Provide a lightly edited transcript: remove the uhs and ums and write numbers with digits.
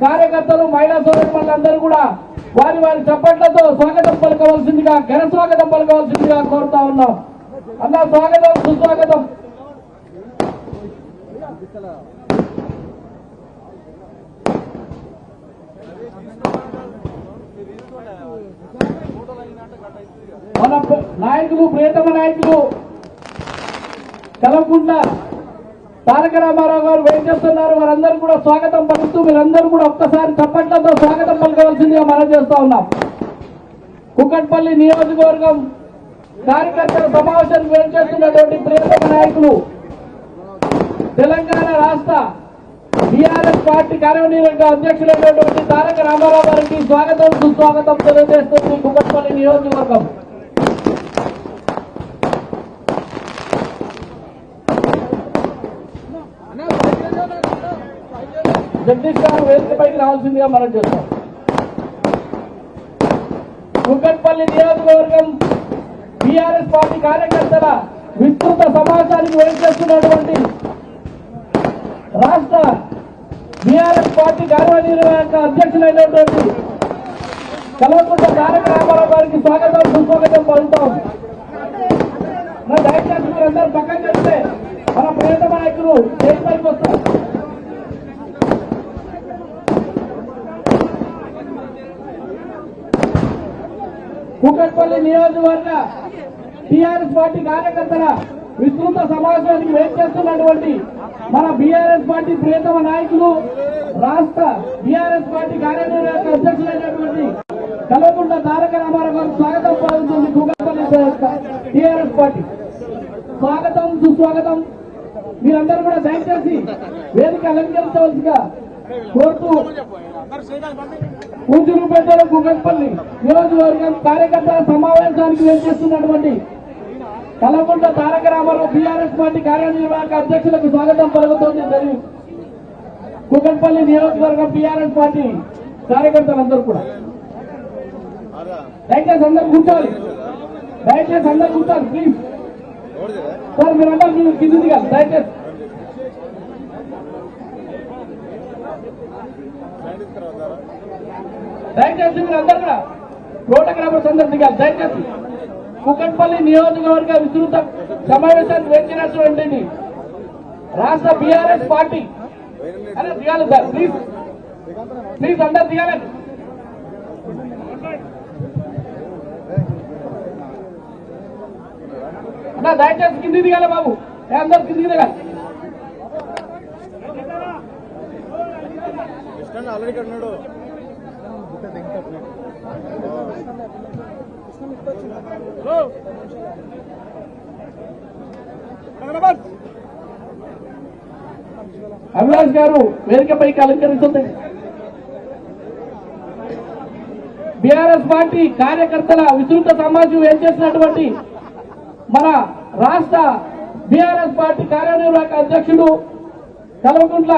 కార్యకర్తలు మహిళా సోదరులందరూ కూడా వారి వారి చప్పట్లతో స్వాగతం పలకవలసిందిగా ఘన స్వాగతం పలకవలసిందిగా కోరుతా ఉన్నాం. అన్న స్వాగతం సుస్వాగతం. మన నాయకులు ప్రియతమ నాయకులు కలవకుంట తారక రామారావు గారు వెయిట్ చేస్తున్నారు. వారందరూ కూడా స్వాగతం పలుకుతూ మీరందరూ కూడా ఒక్కసారి చప్పట్లతో స్వాగతం పలకవలసిందిగా మనం చేస్తా ఉన్నాం. కుక్కట్పల్లి నియోజకవర్గం కార్యకర్తల సమావేశానికి వెయిట్ చేస్తున్నటువంటి ప్రియతమ నాయకులు తెలంగాణ రాష్ట్ర బీఆర్ఎస్ పార్టీ కార్యనిర్వాహక అధ్యక్షులైనటువంటి తారక రామారావు గారికి స్వాగతం సుస్వాగతం తెలియజేస్తుంది కుక్కట్పల్లి నియోజకవర్గం. జగదీష్ గారు వేదికపైకి రావాల్సిందిగా మనం చేస్తాం. కుక్కట్పల్లి నియోజకవర్గం బీఆర్ఎస్ పార్టీ కార్యకర్తల విస్తృత సమావేశానికి వెయిట్ చేస్తున్నటువంటి రాష్ట్ర బీఆర్ఎస్ పార్టీ కార్యనిర్వాహక అధ్యక్షులైనటువంటి కల్వకుంట్ల తారక రామారావు గారికి స్వాగతం సుస్వాగతం పలుకుతాం. దయచేసి మీరందరూ పక్కన చేస్తే మన ప్రియతమ నాయకులు స్టేజ్ పైకి వస్తారు. కుక్కట్పల్లి నియోజకవర్గ టీఆర్ఎస్ పార్టీ కార్యకర్తల విస్తృత సమావేశానికి వెయిట్ చేస్తున్నటువంటి మన బీఆర్ఎస్ పార్టీ ప్రియతమ నాయకులు రాష్ట్ర బీఆర్ఎస్ పార్టీ కార్యనిర్వాహక అధ్యక్షులైనటువంటి కల్వకుంట్ల తారక రామారావు గారు స్వాగతం పలుకుతుంది. కుక్కట్పల్లి టీఆర్ఎస్ పార్టీ స్వాగతం సుస్వాగతం. మీరందరూ కూడా దయచేసి వేదిక అలంకరించవలసిగా కోరుతూ పూజలు పెద్దలు కుక్కట్పల్లి నియోజకవర్గం కార్యకర్తల సమావేశానికి వెళ్చేస్తున్నటువంటి కల్వకుంట్ల తారక రామారావు బీఆర్ఎస్ పార్టీ కార్యనిర్వాహక అధ్యక్షులకు స్వాగతం పలుకుతోంది. కుక్కట్పల్లి నియోజకవర్గం బీఆర్ఎస్ పార్టీ కార్యకర్తలందరూ కూడా దయచేసి అందరూ కూర్చోవాలి. దయచేసి అందరూ కూర్చోవాలి ప్లీజ్. సార్ మీరందరూ మీరు కింది దిగాలి దయచేసి. దయచేసి మీరందరూ కూడా ఫోటోగ్రాఫర్స్ అందరూ దిగాలి దయచేసి. కుక్కట్పల్లి నియోజకవర్గ విస్తృత సమావేశాన్ని వేచినటువంటి రాష్ట్ర బీఆర్ఎస్ పార్టీ అలా దిగాలి సార్ ప్లీజ్ ప్లీజ్ అందరు దిగాలండి. అన్నా దయచేసి కింది దిగాలి బాబు, అందరు కిందికి దిగాలి. అవినాష్ గారు వేదికపైకి అలంకరిస్తుంది. బీఆర్ఎస్ పార్టీ కార్యకర్తల విస్తృత సమావేశం ఏం చేసినటువంటి మన రాష్ట్ర బీఆర్ఎస్ పార్టీ కార్యనిర్వాహక అధ్యక్షుడు కల్వకుంట్ల